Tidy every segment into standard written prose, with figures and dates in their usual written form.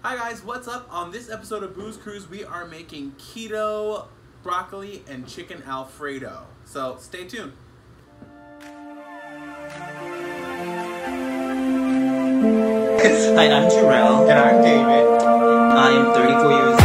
Hi guys, what's up? On this episode of Booze Cruise, we are making keto broccoli and chicken Alfredo. So stay tuned. Hi, I'm Jarrell. And I'm David. I am 34 years old.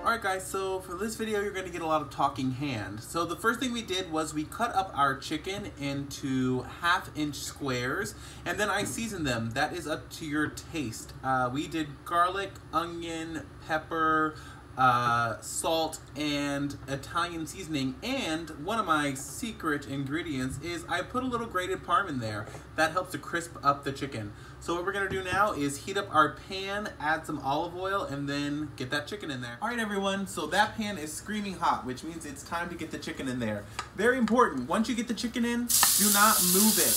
Alright guys, so for this video you're going to get a lot of talking hand. So the first thing we did was we cut up our chicken into 1/2-inch squares and then I seasoned them. That is up to your taste. We did garlic, onion, pepper, salt, and Italian seasoning, and one of my secret ingredients is I put a little grated parm in there. That helps to crisp up the chicken. So what we're gonna do now is heat up our pan, add some olive oil, and then get that chicken in there. Alright everyone, so that pan is screaming hot, which means it's time to get the chicken in there. Very important, once you get the chicken in, do not move it.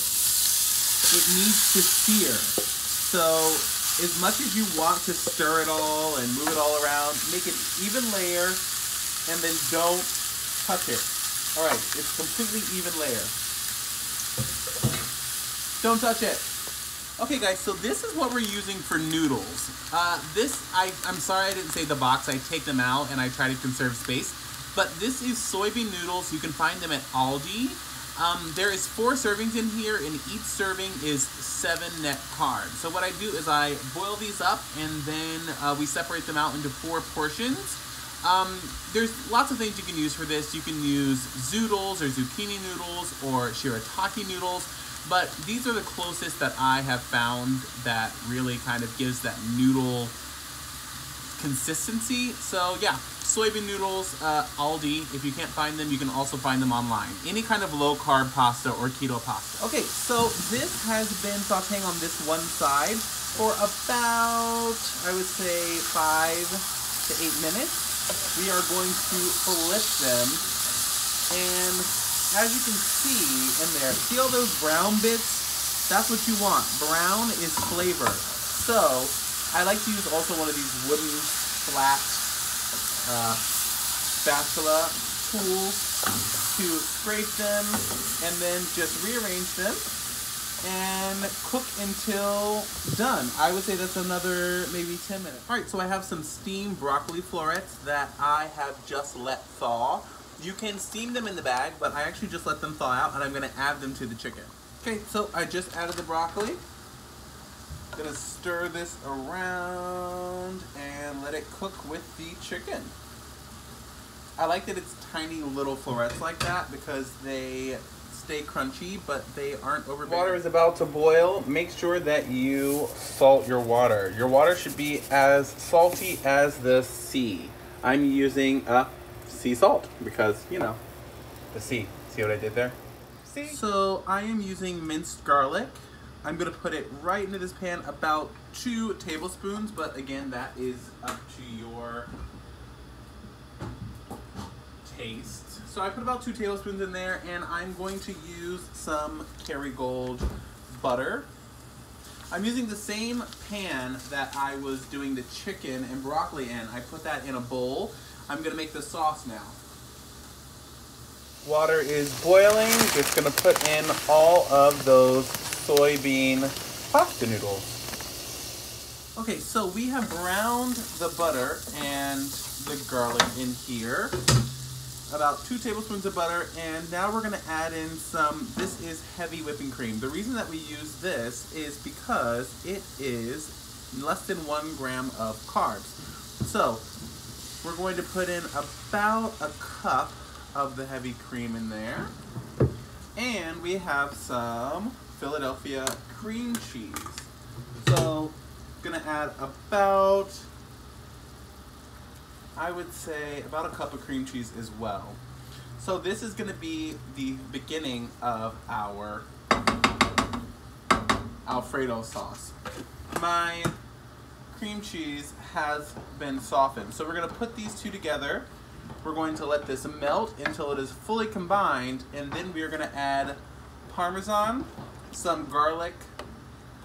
It needs to sear. So as much as you want to stir it all and move it all around, make it even layer and then don't touch it. Alright, it's completely even layer. Don't touch it. Okay guys, so this is what we're using for noodles. I'm sorry I didn't say the box, I take them out and I try to conserve space. But this is soybean noodles, you can find them at Aldi. There is 4 servings in here, and each serving is 7 net carbs. So what I do is I boil these up, and then we separate them out into 4 portions. There's lots of things you can use for this. You can use zoodles or zucchini noodles or shirataki noodles, but these are the closest that I have found that really kind of gives that noodle consistency. So yeah, soybean noodles, Aldi. If you can't find them, you can also find them online. Any kind of low carb pasta or keto pasta. Okay, so this has been sauteing on this one side for about, I would say, 5 to 8 minutes. We are going to flip them, and as you can see in there, see all those brown bits? That's what you want. Brown is flavor. So I like to use also one of these wooden flat spatula tools to scrape them and then just rearrange them and cook until done. I would say that's another maybe 10 minutes. Alright, so I have some steamed broccoli florets that I have just let thaw. You can steam them in the bag, but I actually just let them thaw out and I'm going to add them to the chicken. Okay, so I just added the broccoli. Gonna stir this around and let it cook with the chicken. I like that it's tiny little florets like that because they stay crunchy, but they aren't overbearing. Water is about to boil. Make sure that you salt your water. Your water should be as salty as the sea. I'm using sea salt because, you know, the sea. See what I did there? See? So I am using minced garlic. I'm going to put it right into this pan, about 2 tablespoons, but again, that is up to your taste. So I put about 2 tablespoons in there, and I'm going to use some Kerrygold butter. I'm using the same pan that I was doing the chicken and broccoli in. I put that in a bowl. I'm going to make the sauce now. Water is boiling. Just going to put in all of those soybean pasta noodles. Okay, so we have browned the butter and the garlic in here. About 2 tablespoons of butter, and now we're gonna add in some, this is heavy whipping cream. The reason that we use this is because it is less than 1 gram of carbs. So we're going to put in about a cup of the heavy cream in there. And we have some Philadelphia cream cheese. So I'm gonna add about, I would say, about a cup of cream cheese as well. So this is gonna be the beginning of our Alfredo sauce. My cream cheese has been softened. So we're gonna put these two together. We're going to let this melt until it is fully combined, and then we are gonna add Parmesan, some garlic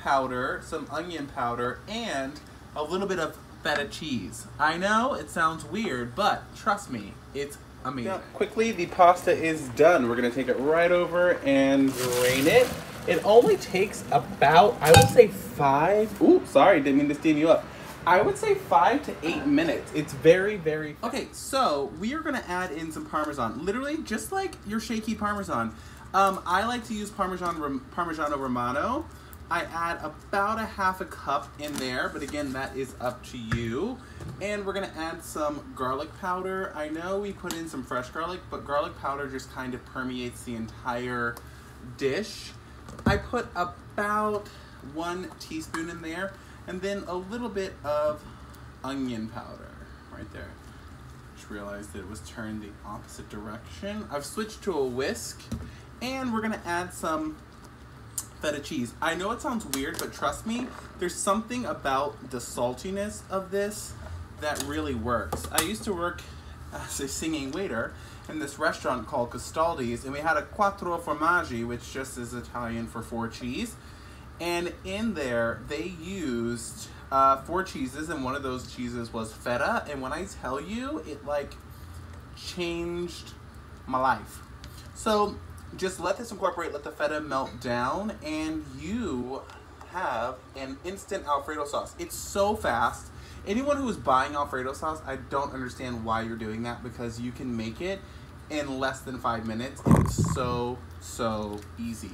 powder, some onion powder, and a little bit of feta cheese. I know it sounds weird, but trust me, it's amazing. Now, quickly, the pasta is done. We're gonna take it right over and drain it. It only takes about, I would say 5, ooh, sorry, didn't mean to steam you up. I would say 5 to 8 minutes. It's very, very fast. Okay, so we are gonna add in some Parmesan. Literally, just like your shaky Parmesan. I like to use Parmigiano Romano. I add about a half a cup in there, but again, that is up to you. And we're gonna add some garlic powder. I know we put in some fresh garlic, but garlic powder just kind of permeates the entire dish. I put about 1 teaspoon in there, and then a little bit of onion powder right there. Just realized that it was turned the opposite direction. I've switched to a whisk, and we're gonna add some feta cheese. I know it sounds weird, but trust me, there's something about the saltiness of this that really works. I used to work as a singing waiter in this restaurant called Castaldi's, and we had a quattro formaggi, which just is Italian for 4 cheese. And in there, they used 4 cheeses, and one of those cheeses was feta. And when I tell you, it like changed my life. So just let this incorporate, let the feta melt down, and you have an instant Alfredo sauce. It's so fast. Anyone who is buying Alfredo sauce, I don't understand why you're doing that, because you can make it in less than 5 minutes. It's so, so easy.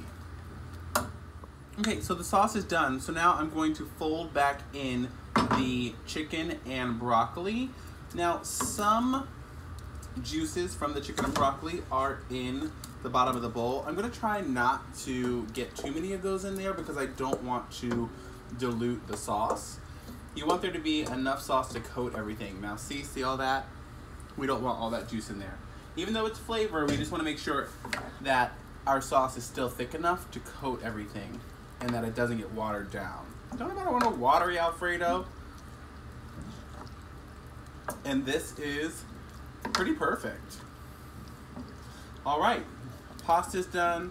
Okay, so the sauce is done. So now I'm going to fold back in the chicken and broccoli. Now, some juices from the chicken and broccoli are in the bottom of the bowl. I'm gonna try not to get too many of those in there because I don't want to dilute the sauce. You want there to be enough sauce to coat everything. Now see all that? We don't want all that juice in there. Even though it's flavor, we just wanna make sure that our sauce is still thick enough to coat everything and that it doesn't get watered down. Don't want a watery Alfredo. And this is pretty perfect. All right, pasta's done.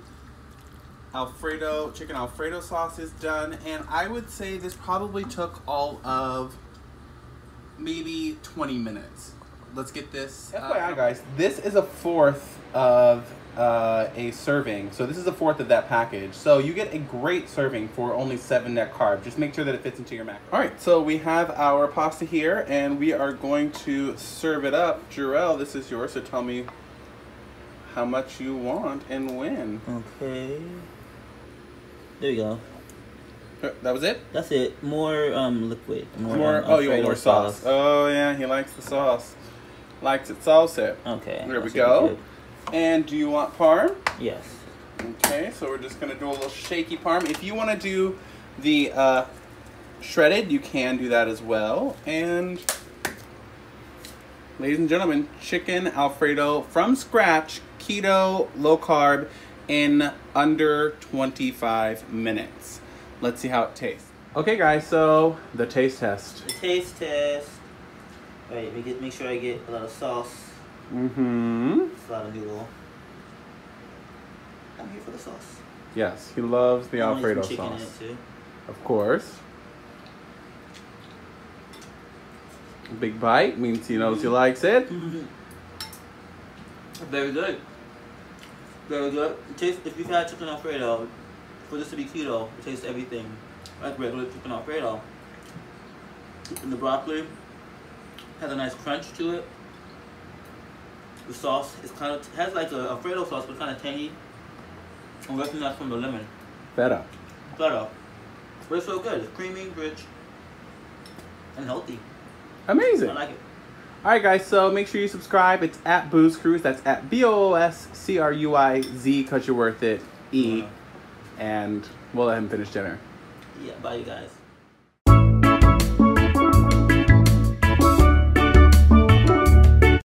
Chicken Alfredo sauce is done. And I would say this probably took all of maybe 20 minutes. Let's get this. FYI, guys, this is a 1/4 of a serving. So this is a 1/4 of that package. So you get a great serving for only 7 net carb. Just make sure that it fits into your macro. All right, so we have our pasta here, and we are going to serve it up. Jarrell, this is yours, so tell me how much you want and when. Okay. There you go. That was it? That's it. More liquid. More oh, you want more sauce. Oh, yeah, he likes the sauce. Likes it salsa. Okay. There we go. And do you want parm? Yes. Okay, so we're just going to do a little shaky parm. If you want to do the shredded, you can do that as well. And ladies and gentlemen, chicken Alfredo from scratch, keto, low carb, in under 25 minutes. Let's see how it tastes. Okay, guys, so the taste test. The taste test. All right, make sure I get a lot of sauce. Mm-hmm. It's a lot of noodle. I'm here for the sauce. Yes, he loves the Alfredo some chicken sauce. in it too. Of course. A big bite means he knows he likes it. Very good. Very good. It tastes, if you've had chicken Alfredo, for this to be keto, it tastes everything like regular chicken Alfredo. And the broccoli has a nice crunch to it. The sauce is has like a Alfredo sauce, but kind of tangy. I'm guessing that's from the lemon. Feta. But it's so good. It's creamy, rich, and healthy. Amazing. I like it. All right, guys, so make sure you subscribe. It's at Booze Cruise. That's at BOOSCRUIZ, because you're worth it. E. And we'll let him finish dinner. Yeah, bye, you guys.